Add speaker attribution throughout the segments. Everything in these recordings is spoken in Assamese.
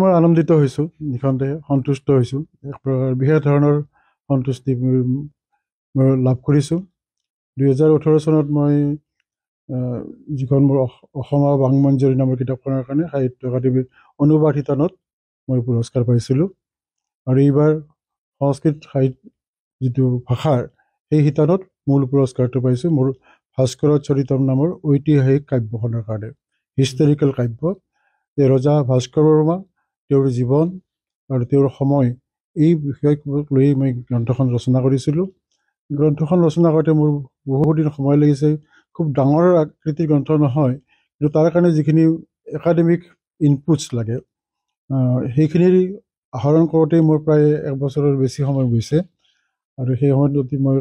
Speaker 1: মই আনন্দিত হৈছোঁ, নিঃসন্দেহে সন্তুষ্ট হৈছোঁ। এক প্ৰকাৰ বিশেষ ধৰণৰ সন্তুষ্টি মই লাভ কৰিছোঁ। 2018 চনত মই যিখন মোৰ অসম বাংমঞ্জৰী নামৰ কিতাপখনৰ কাৰণে সাহিত্য একাডেমীৰ অনুবাদ শিতানত মই পুৰস্কাৰ পাইছিলোঁ। আৰু এইবাৰ সংস্কৃত সাহিত্য যিটো ভাষাৰ সেই শিতানত মূল পুৰস্কাৰটো পাইছোঁ মোৰ ভাস্কৰ চৰিতম নামৰ ঐতিহাসিক কাব্যখনৰ কাৰণে, হিষ্টৰিকেল কাব্য। ৰজা ভাস্কৰ বৰ্মা, তেওঁৰ জীৱন আৰু তেওঁৰ সময়, এই বিষয়ক লৈ মই গ্ৰন্থখন ৰচনা কৰিছিলোঁ। গ্ৰন্থখন ৰচনা কৰোঁতে মোৰ বহুদিন সময় লাগিছে। খুব ডাঙৰ আকৃতিৰ গ্ৰন্থ নহয়, কিন্তু তাৰ কাৰণে যিখিনি একাডেমিক ইনপুটছ লাগে সেইখিনি আহৰণ কৰোঁতেই মোৰ প্ৰায় 1 বছৰৰ বেছি সময় গৈছে। আৰু সেই সময়ত মই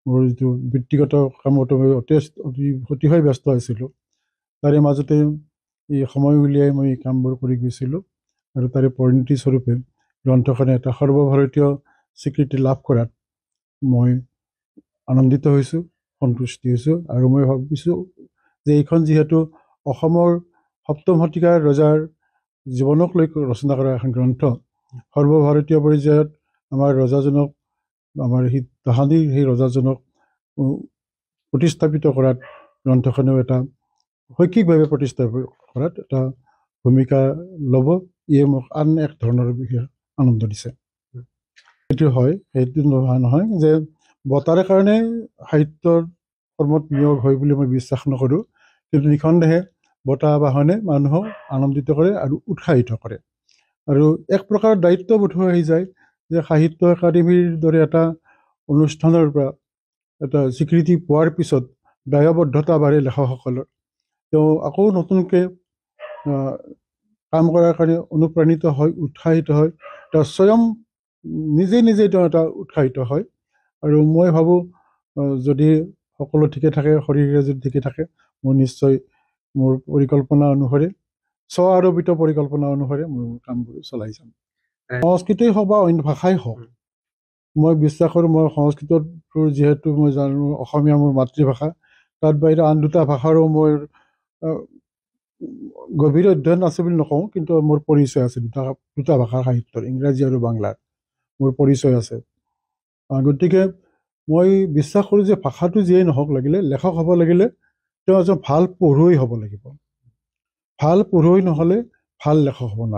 Speaker 1: মোৰ যিটো ব্যক্তিগত কামতো মই অতিশয় ব্যস্ত আছিলোঁ। তাৰে মাজতে এই সময় উলিয়াই মই এই কামবোৰ কৰি গৈছিলোঁ। আৰু তাৰে পৰিণতি স্বৰূপে গ্ৰন্থখনে এটা সৰ্বভাৰতীয় স্বীকৃতি লাভ কৰাত মই আনন্দিত হৈছোঁ, সন্তুষ্টি হৈছোঁ। আৰু মই ভাবিছোঁ যে এইখন যিহেতু অসমৰ 7ম শতিকাৰ ৰজাৰ জীৱনক লৈ ৰচনা কৰা এখন গ্ৰন্থ, সৰ্বভাৰতীয় পৰ্যায়ত আমাৰ ৰজাজনক, আমাৰ তাহানিৰ সেই ৰজাজনক প্ৰতিস্থাপিত কৰাত গ্ৰন্থখনেও এটা শৈক্ষিকভাৱে প্ৰতিস্থাপিত কৰাত এটা ভূমিকা ল'ব। ইয়ে মোক আন এক ধৰণৰ বিশেষ আনন্দ দিছে। সেইটো হয়, সেইটো নহয় যে বঁটাৰ কাৰণে সাহিত্যৰ কৰ্মত নিয়োগ হয় বুলি মই বিশ্বাস নকৰোঁ। কিন্তু নিঃসন্দেহে বঁটা বাহনে মানুহক আনন্দিত কৰে আৰু উৎসাহিত কৰে। আৰু এক প্ৰকাৰ দায়িত্ববোধ হৈ আহি যায় যে সাহিত্য একাডেমীৰ দৰে এটা অনুষ্ঠানৰ পৰা এটা স্বীকৃতি পোৱাৰ পিছত দায়বদ্ধতা বাঢ়ে লেখকসকলৰ। তেওঁ আকৌ নতুনকৈ কাম কৰাৰ কাৰণে অনুপ্ৰাণিত হয়, উৎসাহিত হয়। তেওঁ স্বয়ং নিজে তেওঁ এটা উৎসাহিত হয়। আৰু মই ভাবোঁ যদি সকলো ঠিকে থাকে, শৰীৰে যদি ঠিকে থাকে, মই নিশ্চয় মোৰ পৰিকল্পনা অনুসৰি, স্ব-আৰোপিত পৰিকল্পনা অনুসৰি মই কামবোৰ চলাই যাম। সংস্কৃতেই হওক বা অন্য ভাষাই হওক, মই বিশ্বাস কৰোঁ মই সংস্কৃতত যিহেতু মই জানো অসমীয়া মোৰ মাতৃভাষা, তাত বাহিৰে আন 2টা ভাষাৰো মোৰ গভীৰ অধ্যয়ন আছে বুলি নকওঁ, কিন্তু মোৰ পৰিচয় আছে। 2টা ভাষাৰ সাহিত্যৰ, ইংৰাজী আৰু বাংলাৰ মোৰ পৰিচয় আছে। গতিকে মই বিশ্বাস কৰোঁ যে ভাষাটো যিয়েই নহওক, লাগিলে লেখক হ'ব লাগিলে তেওঁ এজন ভাল পঢ়ুৱৈ হ'ব লাগিব। ভাল পঢ়ুৱৈ নহ'লে ভাল লেখক হ'ব নোৱাৰে।